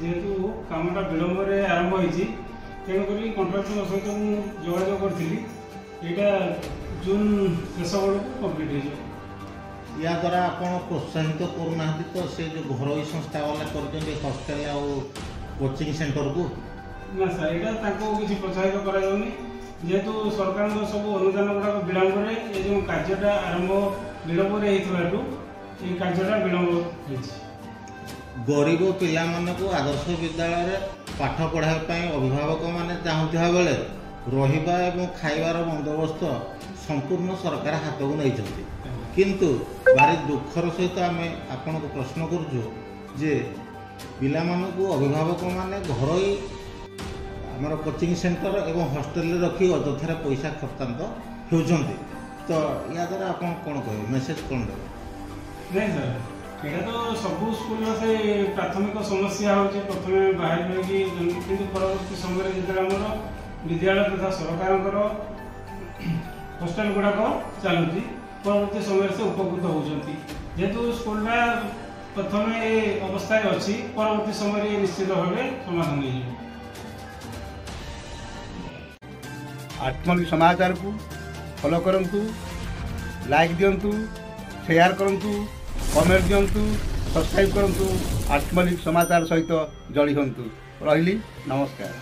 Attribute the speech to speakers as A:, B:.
A: जेहेतु कामटा विलंब आरंभ होती तेणुक कंट्राक्टर सहित मुझे जोगाजोग करी यहाँ जून शेष बेलू कम्प्लीट हो
B: या द्वारा आपण प्रोत्साहित करूना तो से जो घरोई संस्था वाला कर हॉस्टेल आ कोचिंग सेंटर को
A: ना सर यहाँ किसी प्रोत्साहित करानी जेहेतु सरकार सब अनुदान गुड़ाक विलंब ये जो कार्यटा आरंभ विलंब ये कार्यटा विलंब
B: गरीब पिला को आदर्श विद्यालय पाठ पढ़ाई अभिभावक माने चाहूता बेले रहिबा एवं खाइबार बंदोबस्त संपूर्ण सरकार हाथ को नहीं किंतु भारी दुखर सहित आम आपण को प्रश्न करुचु जे पिला को अभिभावक माने घरोई आमर कोचिंग सेंटर एवं हॉस्टेल रखी अଯଥାରେ पैसा खर्चांत होउछन्ति तो या द्वारा आपण कोन कह मेसेज कोन दे
A: नहीं सर यहाँ तो सब स्कूल से प्राथमिक समस्या होची प्रथमे बाहर रही कि परवर्ती समय जो आमर विद्यालय तथा सरकार हॉस्टेल गुड़ाक चलुची परवर्ती समय से उपकृत होती जेहेतु स्कूलटा प्रथम अवस्था अच्छी परवर्ती समय निश्चित भाव समाधान हो
C: आत्मनिर्भर समाचार को फॉलो करंतु लाइक दिंतु शेयर करंतु कमेंट दिंतु सब्सक्राइब करंतु आत्मनिर्भर समाचार सहित जोड़ी हंतु रही नमस्कार।